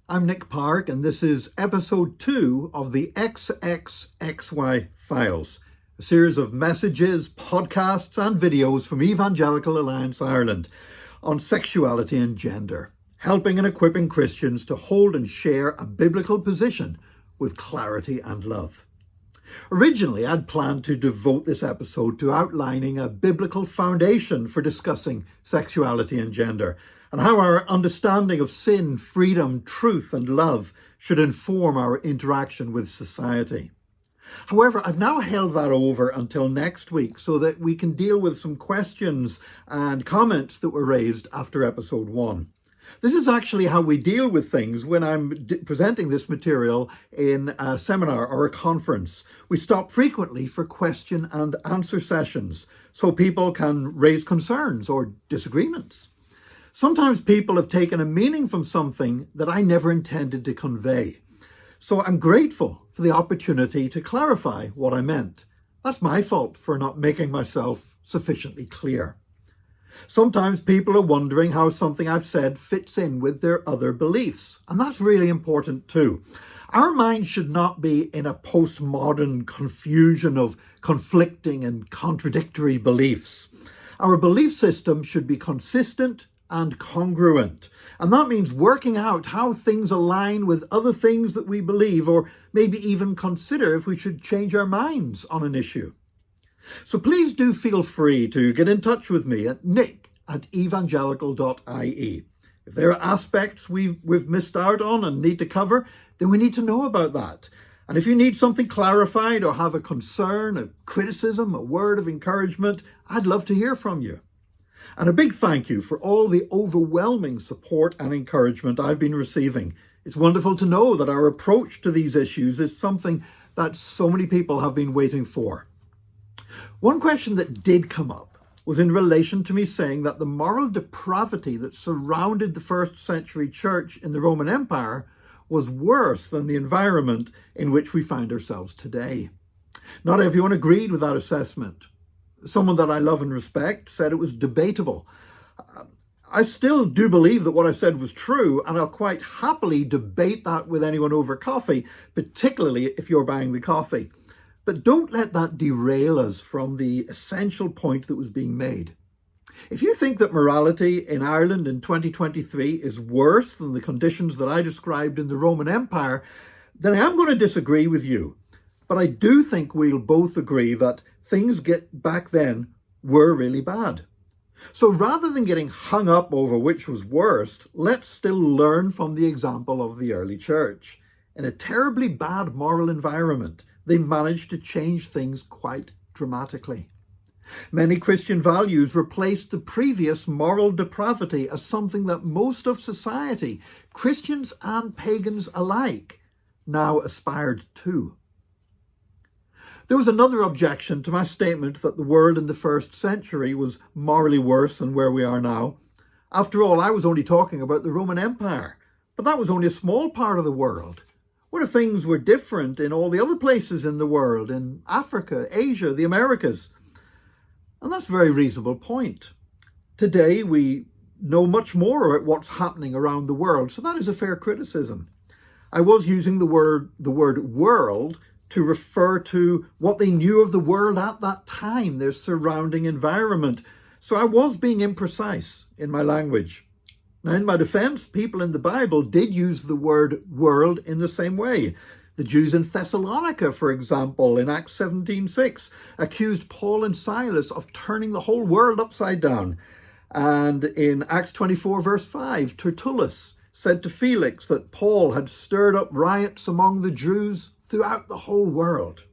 I'm Nick Park, and this is episode 2 of the XXXY Files, a series of messages, podcasts, and videos from Evangelical Alliance Ireland on sexuality and gender, helping and equipping Christians to hold and share a biblical position with clarity and love. Originally, I'd planned to devote this episode to outlining a biblical foundation for discussing sexuality and gender, and how our understanding of sin, freedom, truth, and love should inform our interaction with society. However, I've now held that over until next week so that we can deal with some questions and comments that were raised after episode 1. This is actually how we deal with things when I'm presenting this material in a seminar or a conference. We stop frequently for question and answer sessions so people can raise concerns or disagreements. Sometimes people have taken a meaning from something that I never intended to convey. So I'm grateful for the opportunity to clarify what I meant. That's my fault for not making myself sufficiently clear. Sometimes people are wondering how something I've said fits in with their other beliefs, and that's really important too. Our mind should not be in a postmodern confusion of conflicting and contradictory beliefs. Our belief system should be consistent and congruent, and that means working out how things align with other things that we believe, or maybe even consider if we should change our minds on an issue. So please do feel free to get in touch with me at nick@evangelical.ie. If there are aspects we've missed out on and need to cover, then we need to know about that. And if you need something clarified or have a concern, a criticism, a word of encouragement, I'd love to hear from you. And a big thank you for all the overwhelming support and encouragement I've been receiving. It's wonderful to know that our approach to these issues is something that so many people have been waiting for. One question that did come up was in relation to me saying that the moral depravity that surrounded the first century church in the Roman Empire was worse than the environment in which we find ourselves today. Not everyone agreed with that assessment. Someone that I love and respect said it was debatable. I still do believe that what I said was true, and I'll quite happily debate that with anyone over coffee, particularly if you're buying the coffee. But don't let that derail us from the essential point that was being made. If you think that morality in Ireland in 2023 is worse than the conditions that I described in the Roman Empire, then I am going to disagree with you. But I do think we'll both agree that things back then were really bad. So rather than getting hung up over which was worst, let's still learn from the example of the early church. In a terribly bad moral environment, they managed to change things quite dramatically. Many Christian values replaced the previous moral depravity as something that most of society, Christians and pagans alike, now aspired to. There was another objection to my statement that the world in the first century was morally worse than where we are now. After all, I was only talking about the Roman Empire, but that was only a small part of the world. What if things were different in all the other places in the world, in Africa, Asia, the Americas? And that's a very reasonable point. Today, we know much more about what's happening around the world, so that is a fair criticism. I was using the word world to refer to what they knew of the world at that time, their surrounding environment. So I was being imprecise in my language. Now, in my defense, people in the Bible did use the word world in the same way. The Jews in Thessalonica, for example, in Acts 17:6, accused Paul and Silas of turning the whole world upside down. And in Acts 24, verse 5, Tertullus said to Felix that Paul had stirred up riots among the Jews throughout the whole world.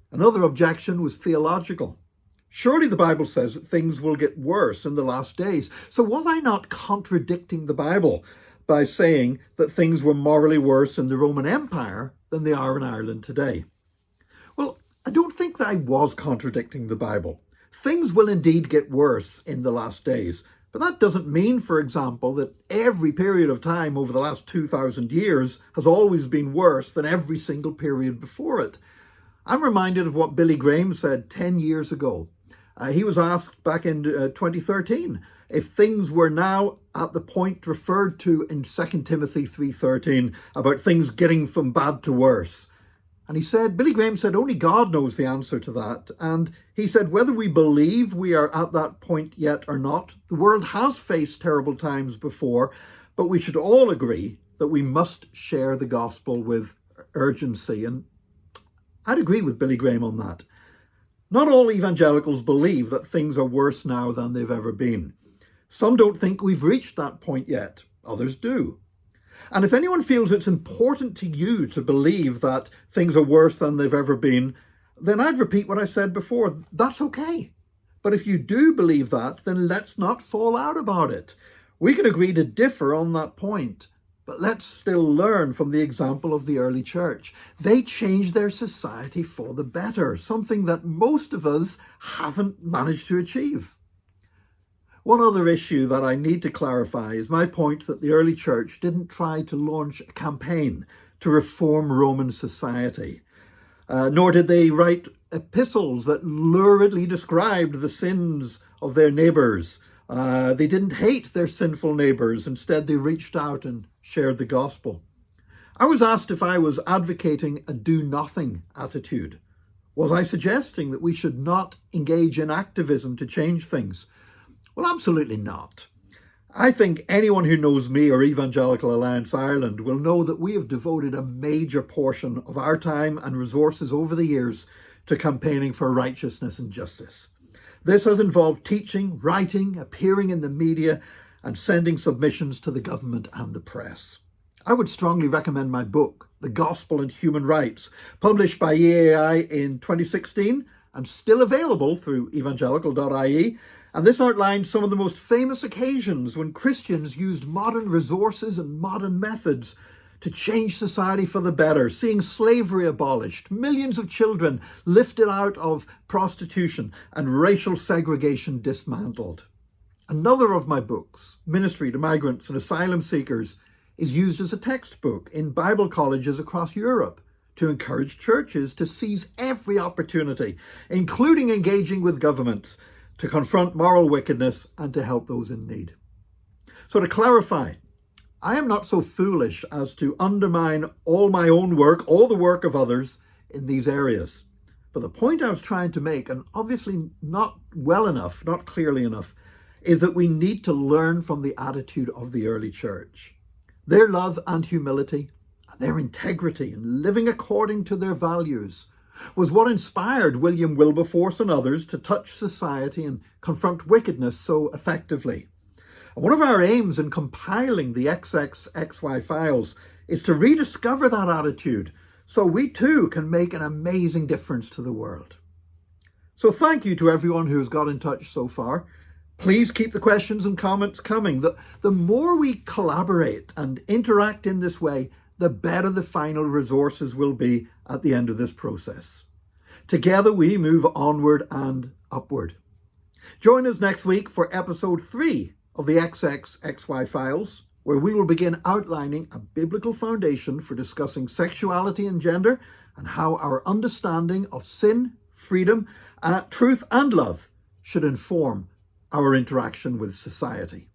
Another objection was theological. Surely the Bible says that things will get worse in the last days. So was I not contradicting the Bible by saying that things were morally worse in the Roman Empire than they are in Ireland today? Well, I don't think that I was contradicting the Bible. Things will indeed get worse in the last days. But that doesn't mean, for example, that every period of time over the last 2,000 years has always been worse than every single period before it. I'm reminded of what Billy Graham said 10 years ago. He was asked back in 2013 if things were now at the point referred to in 2 Timothy 3:13 about things getting from bad to worse. And he said, Billy Graham said, only God knows the answer to that. And he said, whether we believe we are at that point yet or not, the world has faced terrible times before, but we should all agree that we must share the gospel with urgency. And I'd agree with Billy Graham on that. Not all evangelicals believe that things are worse now than they've ever been. Some don't think we've reached that point yet. Others do. And if anyone feels it's important to you to believe that things are worse than they've ever been, then I'd repeat what I said before. That's okay. But if you do believe that, then let's not fall out about it. We can agree to differ on that point, but let's still learn from the example of the early church. They changed their society for the better, something that most of us haven't managed to achieve. One other issue that I need to clarify is my point that the early church didn't try to launch a campaign to reform Roman society, nor did they write epistles that luridly described the sins of their neighbours. They didn't hate their sinful neighbours. Instead, they reached out and shared the gospel. I was asked if I was advocating a do-nothing attitude. Was I suggesting that we should not engage in activism to change things? Well, absolutely not. I think anyone who knows me or Evangelical Alliance Ireland will know that we have devoted a major portion of our time and resources over the years to campaigning for righteousness and justice. This has involved teaching, writing, appearing in the media, and sending submissions to the government and the press. I would strongly recommend my book, The Gospel and Human Rights, published by EAI in 2016 and still available through evangelical.ie. And this outlines some of the most famous occasions when Christians used modern resources and modern methods to change society for the better, seeing slavery abolished, millions of children lifted out of prostitution, and racial segregation dismantled. Another of my books, Ministry to Migrants and Asylum Seekers, is used as a textbook in Bible colleges across Europe to encourage churches to seize every opportunity, including engaging with governments, to confront moral wickedness and to help those in need. So to clarify, I am not so foolish as to undermine all my own work, all the work of others in these areas. But the point I was trying to make, and obviously not well enough, not clearly enough, is that we need to learn from the attitude of the early church. Their love and humility, and their integrity in living according to their values was what inspired William Wilberforce and others to touch society and confront wickedness so effectively. And one of our aims in compiling the XXXY files is to rediscover that attitude so we too can make an amazing difference to the world. So thank you to everyone who has got in touch so far. Please keep the questions and comments coming. The more we collaborate and interact in this way, the better the final resources will be at the end of this process. Together we move onward and upward. Join us next week for episode 3 of the XXXY files, where we will begin outlining a biblical foundation for discussing sexuality and gender and how our understanding of sin, freedom, truth and love should inform our interaction with society.